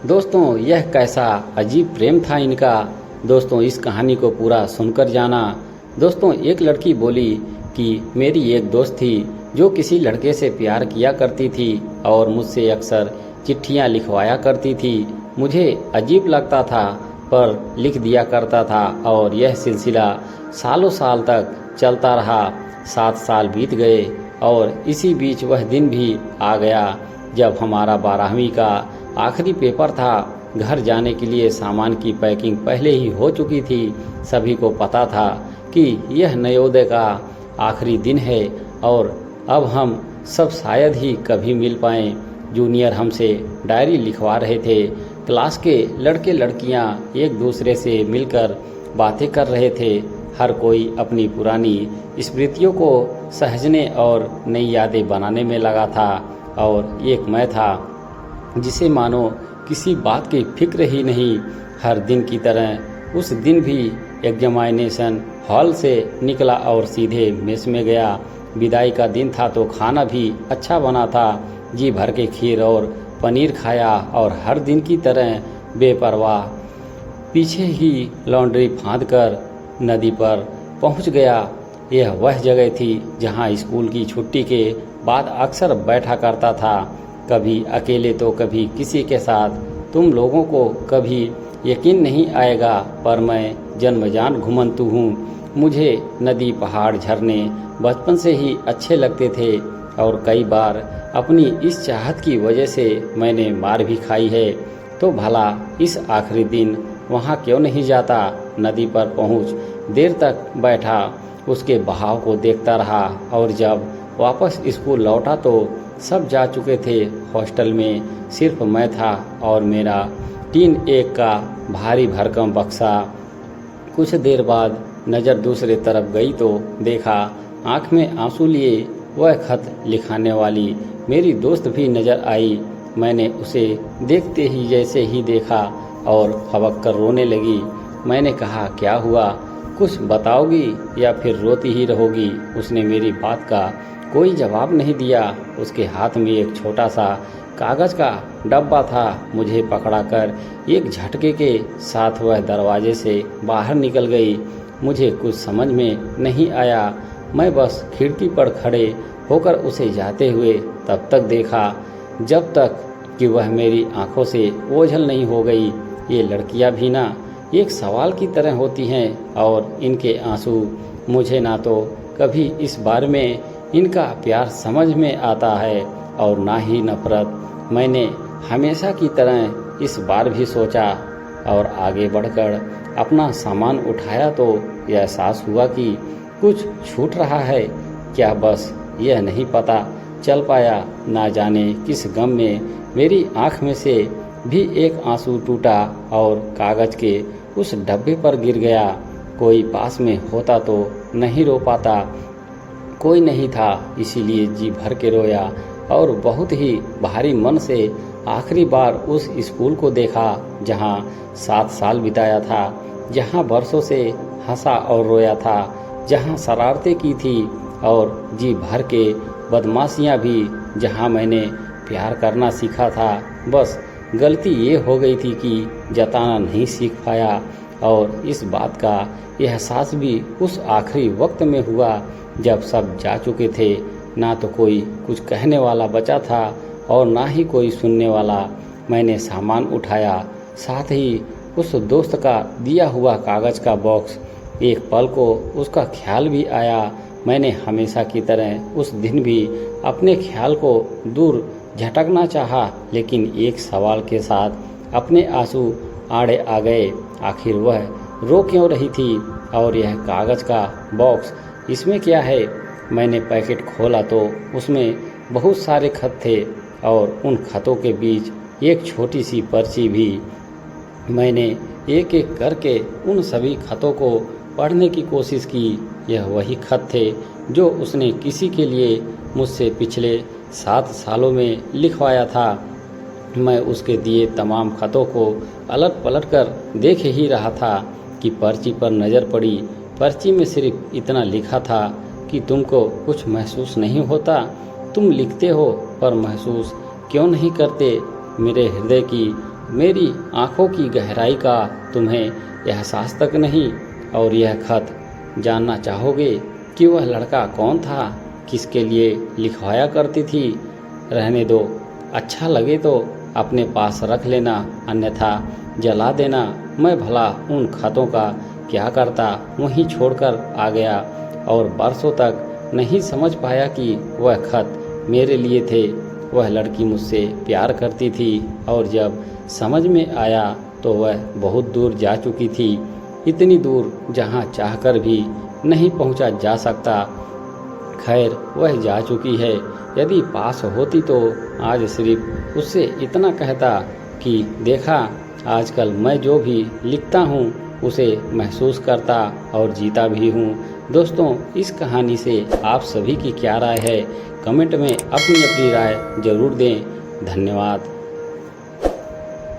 दोस्तों, यह कैसा अजीब प्रेम था इनका। दोस्तों, इस कहानी को पूरा सुनकर जाना। दोस्तों, एक लड़की बोली कि मेरी एक दोस्त थी जो किसी लड़के से प्यार किया करती थी और मुझसे अक्सर चिट्ठियां लिखवाया करती थी। मुझे अजीब लगता था पर लिख दिया करता था और यह सिलसिला सालों साल तक चलता रहा। 7 साल बीत गए और इसी बीच वह दिन भी आ गया जब हमारा 12वीं का आखिरी पेपर था। घर जाने के लिए सामान की पैकिंग पहले ही हो चुकी थी। सभी को पता था कि यह नवोदय का आखिरी दिन है और अब हम सब शायद ही कभी मिल पाएं। जूनियर हमसे डायरी लिखवा रहे थे। क्लास के लड़के लड़कियां एक दूसरे से मिलकर बातें कर रहे थे। हर कोई अपनी पुरानी स्मृतियों को सहेजने और नई यादें बनाने में लगा था और एक मैं था जिसे मानो किसी बात की फिक्र ही नहीं। हर दिन की तरह उस दिन भी एग्जामिनेशन हॉल से निकला और सीधे मेस में गया। विदाई का दिन था तो खाना भी अच्छा बना था। जी भर के खीर और पनीर खाया और हर दिन की तरह बेपरवाह पीछे ही लॉन्ड्री फाँद कर नदी पर पहुंच गया। यह वह जगह थी जहां स्कूल की छुट्टी के बाद अक्सर बैठा करता था, कभी अकेले तो कभी किसी के साथ। तुम लोगों को कभी यकीन नहीं आएगा पर मैं जन्मजान घुमंतू हूँ। मुझे नदी, पहाड़, झरने बचपन से ही अच्छे लगते थे और कई बार अपनी इस चाहत की वजह से मैंने मार भी खाई है। तो भला इस आखिरी दिन वहाँ क्यों नहीं जाता। नदी पर पहुँच देर तक बैठा, उसके बहाव को देखता रहा और जब वापस स्कूल लौटा तो सब जा चुके थे। हॉस्टल में सिर्फ मैं था और मेरा टीन एक का भारी भरकम बक्सा। कुछ देर बाद नज़र दूसरे तरफ गई तो देखा आंख में आंसू लिए वह खत लिखाने वाली मेरी दोस्त भी नज़र आई। मैंने उसे देखते ही जैसे ही देखा और फबक कर रोने लगी। मैंने कहा, क्या हुआ, कुछ बताओगी या फिर रोती ही रहोगी। उसने मेरी बात का कोई जवाब नहीं दिया। उसके हाथ में एक छोटा सा कागज़ का डब्बा था। मुझे पकड़ाकर एक झटके के साथ वह दरवाजे से बाहर निकल गई। मुझे कुछ समझ में नहीं आया। मैं बस खिड़की पर खड़े होकर उसे जाते हुए तब तक देखा जब तक कि वह मेरी आंखों से ओझल नहीं हो गई। ये लड़कियां भी ना एक सवाल की तरह होती हैं और इनके आंसू मुझे ना तो कभी इस बारे में इनका प्यार समझ में आता है और ना ही नफरत। मैंने हमेशा की तरह इस बार भी सोचा और आगे बढ़कर अपना सामान उठाया तो यह एहसास हुआ कि कुछ छूट रहा है। क्या बस यह नहीं पता चल पाया, ना जाने किस गम में मेरी आँख में से भी एक आंसू टूटा और कागज़ के उस डब्बे पर गिर गया। कोई पास में होता तो नहीं रो पाता, कोई नहीं था, इसीलिए जी भर के रोया और बहुत ही भारी मन से आखिरी बार उस स्कूल को देखा जहां 7 साल बिताया था, जहां बरसों से हंसा और रोया था, जहां शरारतें की थी और जी भर के बदमाशियां भी, जहां मैंने प्यार करना सीखा था। बस गलती ये हो गई थी कि जताना नहीं सीख पाया और इस बात का एहसास भी उस आखिरी वक्त में हुआ जब सब जा चुके थे। ना तो कोई कुछ कहने वाला बचा था और ना ही कोई सुनने वाला। मैंने सामान उठाया, साथ ही उस दोस्त का दिया हुआ कागज़ का बॉक्स। एक पल को उसका ख्याल भी आया। मैंने हमेशा की तरह उस दिन भी अपने ख्याल को दूर झटकना चाहा, लेकिन एक सवाल के साथ अपने आंसू आड़े आ गए। आखिर वह रो क्यों रही थी और यह कागज़ का बॉक्स, इसमें क्या है। मैंने पैकेट खोला तो उसमें बहुत सारे खत थे और उन खतों के बीच एक छोटी सी पर्ची भी। मैंने एक एक करके उन सभी खतों को पढ़ने की कोशिश की। यह वही खत थे जो उसने किसी के लिए मुझसे पिछले 7 सालों में लिखवाया था। मैं उसके दिए तमाम खतों को अलट पलट कर देख ही रहा था कि पर्ची पर नज़र पड़ी। पर्ची में सिर्फ इतना लिखा था कि तुमको कुछ महसूस नहीं होता। तुम लिखते हो पर महसूस क्यों नहीं करते। मेरे हृदय की मेरी आंखों की गहराई का तुम्हें एहसास तक नहीं। और यह खत जानना चाहोगे कि वह लड़का कौन था, किसके लिए लिखवाया करती थी? रहने दो, अच्छा लगे तो अपने पास रख लेना, अन्यथा जला देना। मैं भला उन खतों का क्या करता, वहीं छोड़कर आ गया और बरसों तक नहीं समझ पाया कि वह खत मेरे लिए थे। वह लड़की मुझसे प्यार करती थी और जब समझ में आया तो वह बहुत दूर जा चुकी थी, इतनी दूर जहां चाहकर भी नहीं पहुंचा जा सकता। खैर, वह जा चुकी है। यदि पास होती तो आज सिर्फ उससे इतना कहता कि देखा, आजकल मैं जो भी लिखता हूँ उसे महसूस करता और जीता भी हूँ। दोस्तों, इस कहानी से आप सभी की क्या राय है? कमेंट में अपनी अपनी राय जरूर दें। धन्यवाद।